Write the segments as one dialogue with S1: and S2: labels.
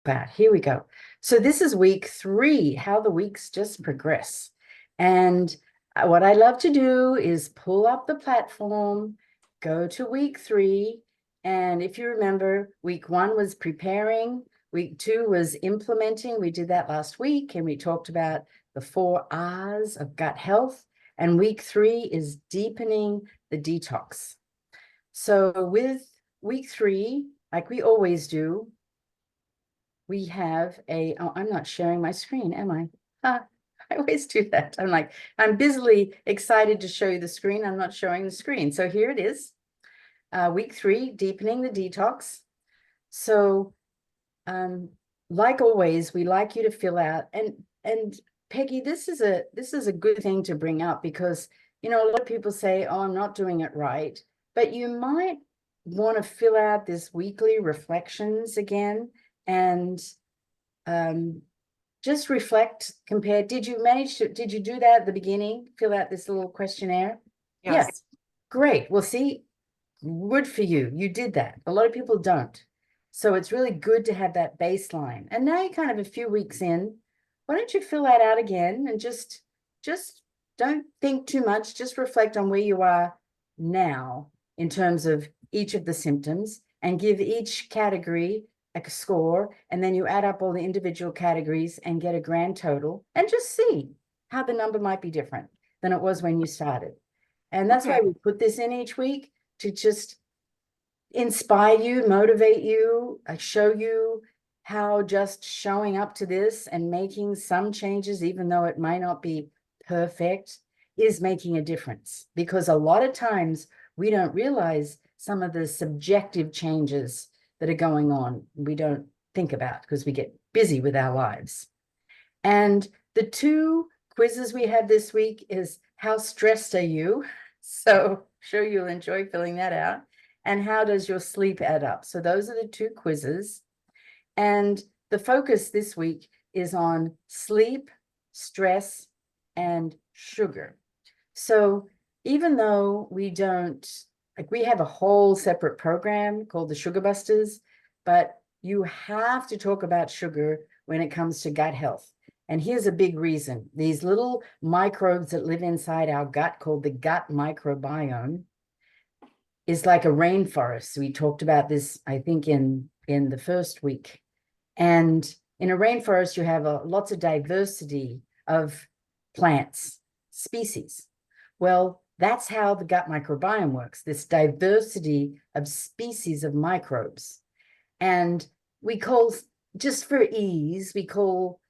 S1: about. Here we go. So this is week 3, how the weeks just progress. And what I love to do is pull up the platform, go to week 3. And if you remember, week 1 was preparing, week 2 was implementing. We did that last week, and we talked about the 4 R's of gut health. And week 3 is deepening the detox. So with week 3, like we always do, we have oh, I'm not sharing my screen, am I? I always do that. I'm busily excited to show you the screen. I'm not showing the screen. So here it is, week 3, deepening the detox. So like always, we like you to fill out, and Peggy, this is a good thing to bring up, because a lot of people say, oh, I'm not doing it right, but you might want to fill out this weekly reflections again, and just reflect, compare. Did you do that at the beginning? Fill out this little questionnaire? Yes. Great. Well, see, good for you. You did that. A lot of people don't. So it's really good to have that baseline. And now you're kind of a few weeks in. Why don't you fill that out again, and just don't think too much. Just reflect on where you are now in terms of each of the symptoms, and give each category a score, and then you add up all the individual categories and get a grand total, and just see how the number might be different than it was when you started. And that's why we put this in each week, to just inspire you, motivate you, show you how just showing up to this and making some changes, even though it might not be perfect, is making a difference. Because a lot of times we don't realize some of the subjective changes that are going on. We don't think about because we get busy with our lives. And the 2 quizzes we have this week is, how stressed are you? So sure you'll enjoy filling that out. And how does your sleep add up? So those are the 2 quizzes. And the focus this week is on sleep, stress, and sugar. So even though we don't, we have a whole separate program called the Sugar Busters, but you have to talk about sugar when it comes to gut health. And here's a big reason. These little microbes that live inside our gut, called the gut microbiome, is like a rainforest. We talked about this, I think, in the first week. And in a rainforest, you have lots of diversity of plants, species. Well, that's how the gut microbiome works, this diversity of species of microbes. And we call, just for ease, we call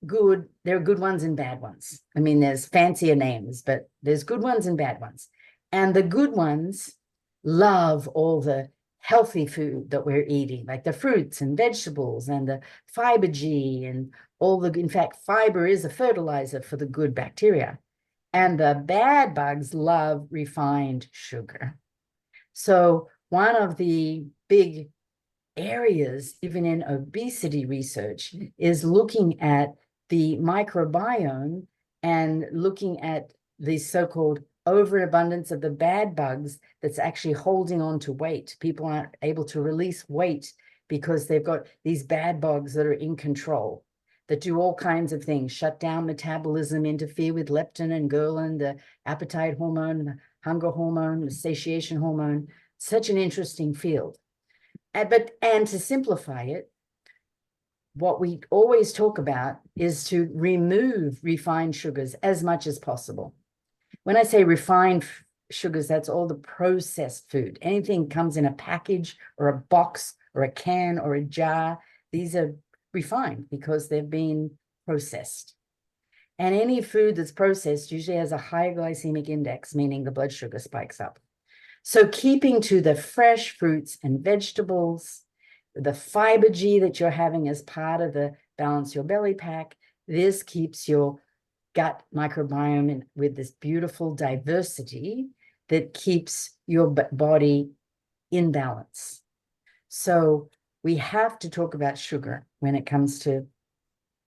S1: good, there are good ones and bad ones. I mean, there's fancier names, but there's good ones and bad ones. And the good ones love all the healthy food that we're eating, like the fruits and vegetables and the fiber G and all the, in fact, fiber is a fertilizer for the good bacteria. And the bad bugs love refined sugar. So one of the big areas, even in obesity research, is looking at the microbiome and looking at the so-called overabundance of the bad bugs that's actually holding on to weight. People aren't able to release weight because they've got these bad bugs that are in control, that do all kinds of things, shut down metabolism, interfere with leptin and ghrelin, the appetite hormone, the hunger hormone, the satiation hormone. Such an interesting field. And to simplify it, what we always talk about is to remove refined sugars as much as possible. When I say refined sugars, that's all the processed food. Anything comes in a package or a box or a can or a jar, these are refined because they've been processed. And any food that's processed usually has a higher glycemic index, meaning the blood sugar spikes up. So keeping to the fresh fruits and vegetables, the fiber G that you're having as part of the Balance Your Belly pack, this keeps your gut microbiome with this beautiful diversity that keeps your body in balance. So we have to talk about sugar when it comes to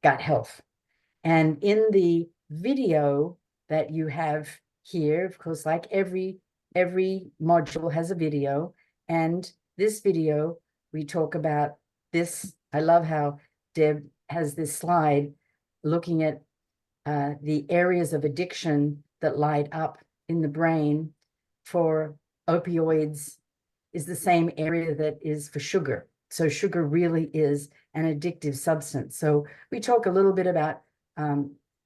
S1: gut health. And in the video that you have here, of course, like every module has a video, and this video, we talk about this. I love how Deb has this slide looking at the areas of addiction that light up in the brain for opioids is the same area that is for sugar. So sugar really is an addictive substance. So we talk a little bit about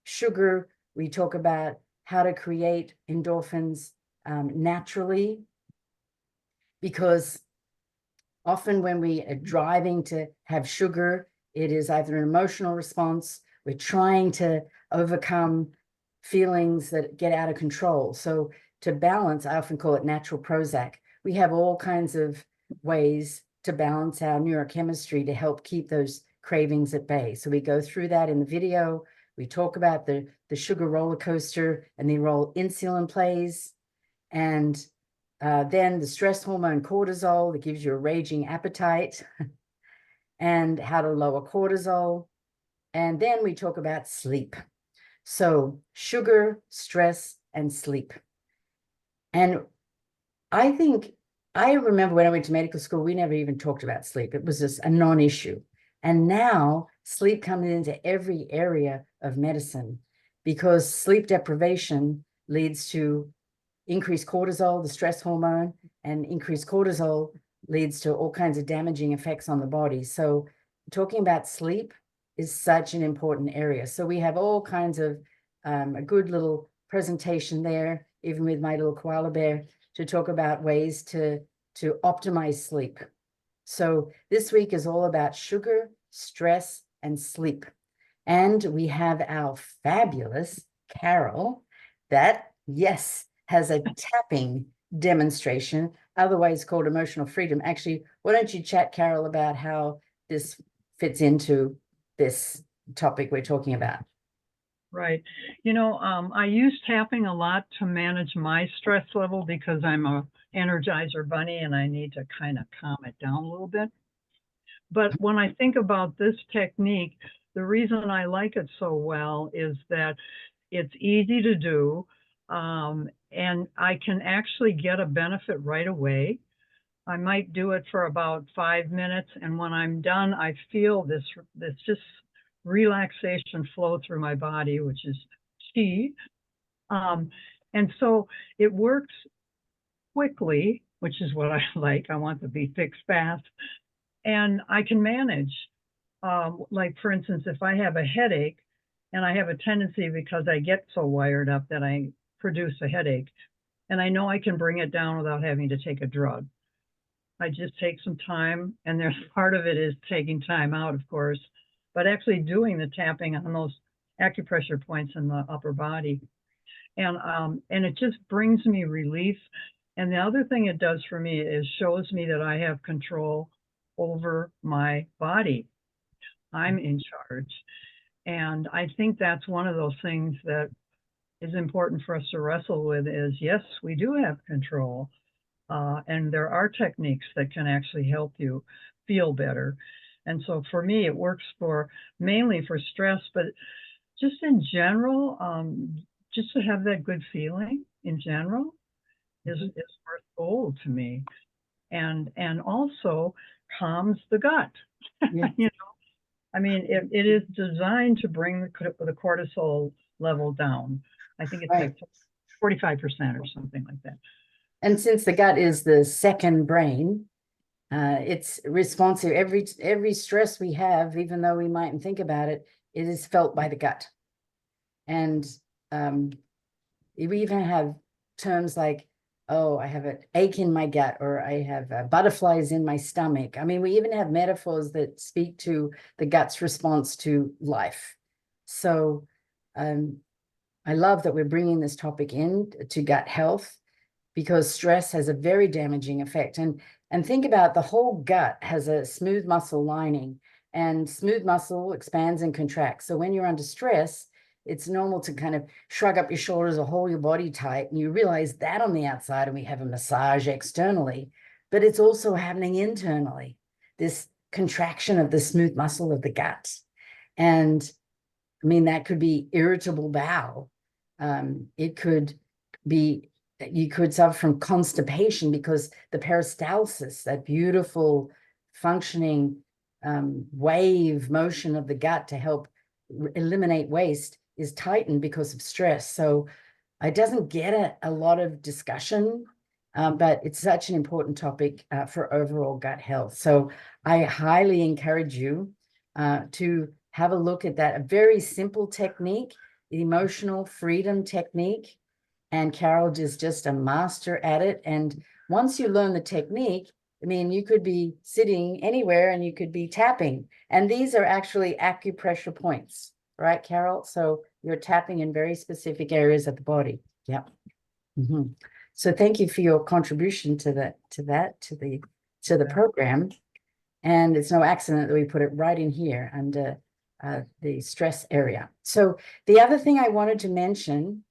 S1: sugar. We talk about how to create endorphins naturally, because often when we are driving to have sugar, it is either an emotional response, we're trying to overcome feelings that get out of control. So to balance, I often call it natural Prozac. We have all kinds of ways to balance our neurochemistry to help keep those cravings at bay. So we go through that in the video. We talk about the sugar roller coaster and the role insulin plays, and then the stress hormone cortisol that gives you a raging appetite and how to lower cortisol. And then we talk about sleep. So sugar, stress, and sleep. And I remember when I went to medical school, we never even talked about sleep. It was just a non-issue. And now sleep comes into every area of medicine, because sleep deprivation leads to increased cortisol, the stress hormone, and increased cortisol leads to all kinds of damaging effects on the body. So talking about sleep is such an important area. So we have all kinds of a good little presentation there, even with my little koala bear, to talk about ways to optimize sleep. So this week is all about sugar, stress, and sleep. And we have our fabulous Carol that, yes, has a tapping demonstration, otherwise called emotional freedom. Actually, why don't you chat, Carol, about how this fits into this topic we're talking about?
S2: Right. I use tapping a lot to manage my stress level because I'm a energizer bunny and I need to kind of calm it down a little bit. But when I think about this technique, the reason I like it so well is that it's easy to do, and I can actually get a benefit right away. I might do it for about 5 minutes, and when I'm done, I feel this just relaxation flow through my body, which is chi. And so it works quickly, which is what I like. I want to be fixed fast, and I can manage. Like, for instance, if I have a headache, and I have a tendency, because I get so wired up, that I produce a headache, and I know I can bring it down without having to take a drug. I just take some time, and there's part of it is taking time out, of course, but actually doing the tapping on those acupressure points in the upper body. And it just brings me relief. And the other thing it does for me is shows me that I have control over my body. I'm in charge. And I think that's one of those things that is important for us to wrestle with is, yes, we do have control. And there are techniques that can actually help you feel better. And so for me, it works mainly for stress, but just in general, just to have that good feeling in general is worth gold to me. And also calms the gut. Yeah. I mean, it is designed to bring the cortisol level down. I think it's like 45% or something like that.
S1: And since the gut is the second brain, it's responsive. Every stress we have, even though we mightn't think about it, it is felt by the gut. And we even have terms like, oh, I have an ache in my gut, or I have butterflies in my stomach. I mean, we even have metaphors that speak to the gut's response to life. So I love that we're bringing this topic in to gut health, because stress has a very damaging effect. And think about the whole gut has a smooth muscle lining, and smooth muscle expands and contracts. So when you're under stress, it's normal to kind of shrug up your shoulders or hold your body tight. And you realize that on the outside, and we have a massage externally, but it's also happening internally, this contraction of the smooth muscle of the gut. And I mean, that could be irritable bowel. It could be, you could suffer from constipation because the peristalsis, that beautiful functioning wave motion of the gut to help eliminate waste is tightened because of stress. So it doesn't get a lot of discussion, but it's such an important topic for overall gut health. So I highly encourage you to have a look at that. A very simple technique, the emotional freedom technique. And Carol is just a master at it. And once you learn the technique, I mean, you could be sitting anywhere and you could be tapping. And these are actually acupressure points, right, Carol? So you're tapping in very specific areas of the body. Yeah. Mm-hmm. So thank you for your contribution to the program. And it's no accident that we put it right in here under the stress area. So the other thing I wanted to mention,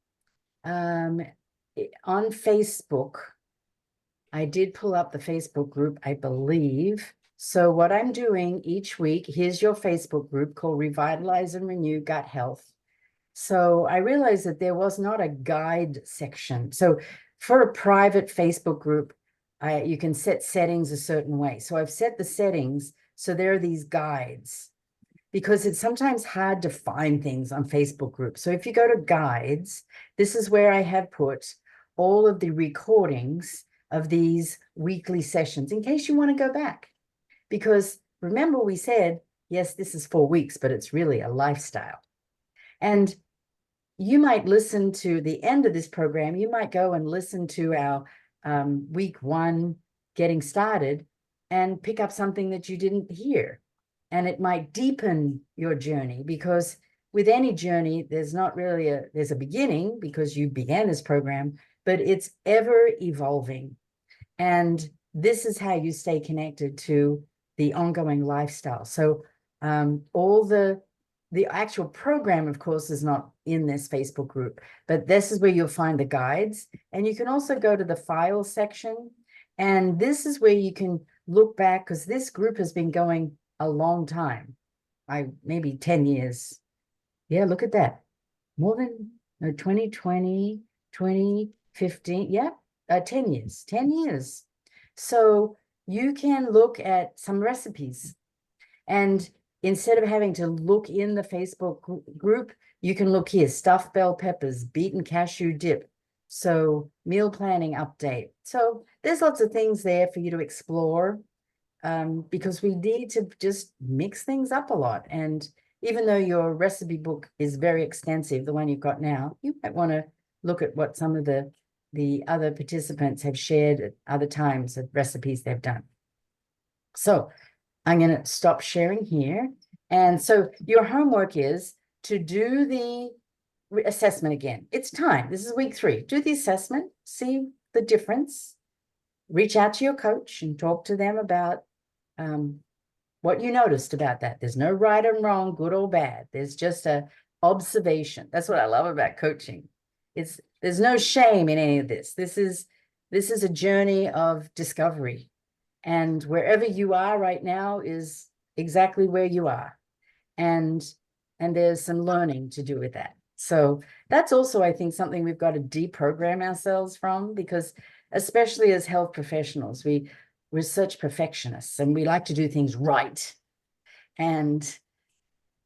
S1: on Facebook, I did pull up the Facebook group, I believe. So what I'm doing each week, here's your Facebook group called Revitalize and Renew Gut Health. So I realized that there was not a guide section. So for a private Facebook group, you can set settings a certain way. So I've set the settings so there are these guides, because it's sometimes hard to find things on Facebook groups. So if you go to guides, this is where I have put all of the recordings of these weekly sessions in case you want to go back. Because remember, we said, yes, this is 4 weeks, but it's really a lifestyle. And you might listen to the end of this program. You might go and listen to our week 1 getting started and pick up something that you didn't hear. And it might deepen your journey, because with any journey, there's not really there's a beginning because you began this program, but it's ever evolving. And this is how you stay connected to the ongoing lifestyle. So all the actual program, of course, is not in this Facebook group, but this is where you'll find the guides. And you can also go to the file section. And this is where you can look back, because this group has been going a long time, maybe 10 years. Yeah, look at that. More than 2020, 2015. Yeah, 10 years, 10 years. So you can look at some recipes, and instead of having to look in the Facebook group, you can look here: stuffed bell peppers, beaten cashew dip. So meal planning update. So there's lots of things there for you to explore, because we need to just mix things up a lot. And even though your recipe book is very extensive, the one you've got now, you might want to look at what some of the other participants have shared at other times of recipes they've done. So I'm going to stop sharing here. And so your homework is to do the assessment again. It's time. This is week 3. Do the assessment, see the difference, reach out to your coach and talk to them about what you noticed about that. There's no right and wrong, good or bad. There's just a observation. That's what I love about coaching. There's no shame in any of this. This is a journey of discovery. And wherever you are right now is exactly where you are. And there's some learning to do with that. So that's also, I think, something we've got to deprogram ourselves from, because especially as health professionals, we're such perfectionists and we like to do things right. And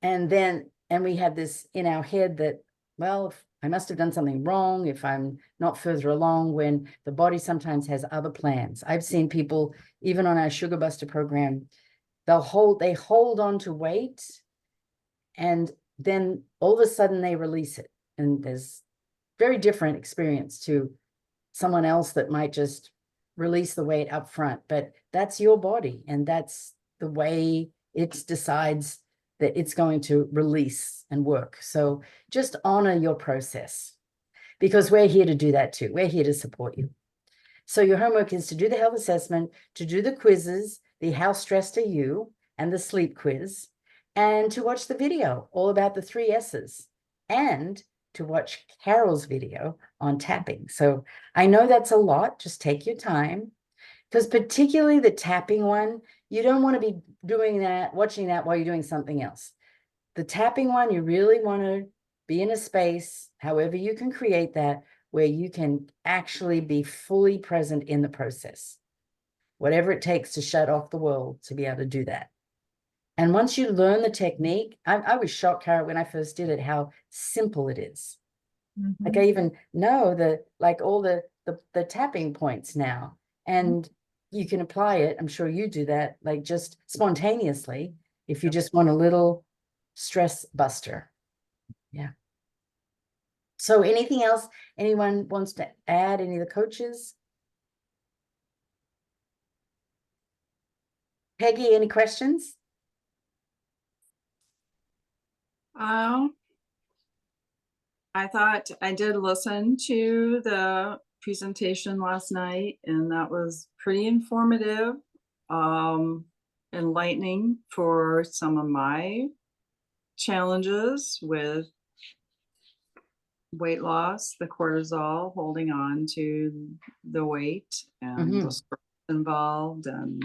S1: we have this in our head that, well, I must have done something wrong if I'm not further along, when the body sometimes has other plans. I've seen people, even on our Sugar Buster program, they hold on to weight, and then all of a sudden they release it. And there's very different experience to someone else that might just release the weight up front. But that's your body, and that's the way it decides that it's going to release and work. So just honor your process, because we're here to do that too. We're here to support you. So your homework is to do the health assessment, to do the quizzes, the how stressed are you, and the sleep quiz, and to watch the video all about the 3 S's, and to watch Carol's video on tapping. So I know that's a lot. Just take your time, because particularly the tapping one, you don't want to be doing that, watching that while you're doing something else. The tapping one, you really want to be in a space, however you can create that, where you can actually be fully present in the process, whatever it takes to shut off the world to be able to do that. And once you learn the technique, I was shocked, Cara, when I first did it, how simple it is. Like I even know all the tapping points now, and you can apply it. I'm sure you do that, like just spontaneously, if you just want a little stress buster. Yeah. So anything else anyone wants to add? Any of the coaches? Peggy, any questions?
S3: I thought I did listen to the presentation last night, and that was pretty informative, enlightening for some of my challenges with weight loss, the cortisol, holding on to the weight, and the stress involved, and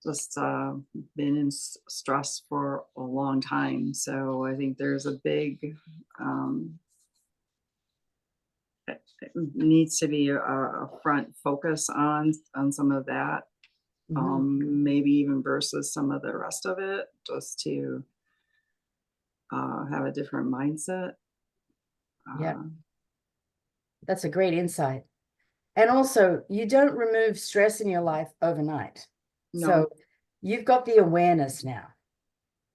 S3: just been in stress for a long time. So I think there's a big it needs to be a front focus on some of that, maybe even versus some of the rest of it, just to have a different mindset.
S1: Yeah, that's a great insight. And also, you don't remove stress in your life overnight.
S3: No.
S1: So you've got the awareness now,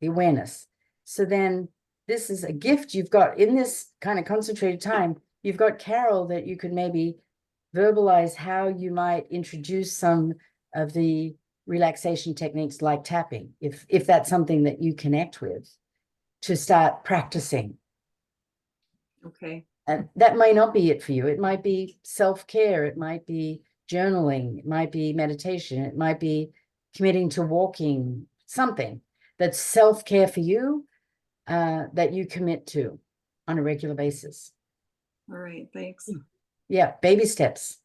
S1: the awareness. So then this is a gift you've got in this kind of concentrated time. You've got Carol that you could maybe verbalize how you might introduce some of the relaxation techniques like tapping, if that's something that you connect with, to start practicing.
S3: Okay.
S1: And that may not be it for you. It might be self-care. It might be journaling. It might be meditation. It might be committing to walking, something that's self-care for you, that you commit to on a regular basis.
S3: All right. Thanks.
S1: Yeah, baby steps.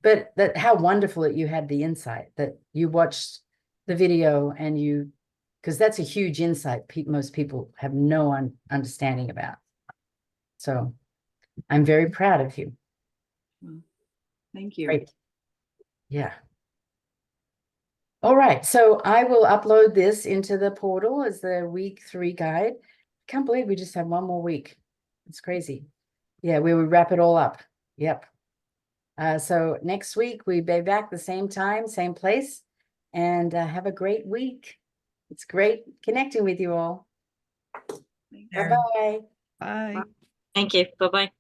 S1: But how wonderful that you had the insight, that you watched the video and because that's a huge insight most people have no understanding about. So I'm very proud of you.
S3: Thank you.
S1: Great. Yeah. All right. So I will upload this into the portal as the week 3 guide. Can't believe we just have one more week. It's crazy. Yeah, we will wrap it all up. Yep. So next week we'll be back the same time, same place, and have a great week. It's great connecting with you all. Bye-bye.
S4: Bye.
S5: Thank you. Bye-bye.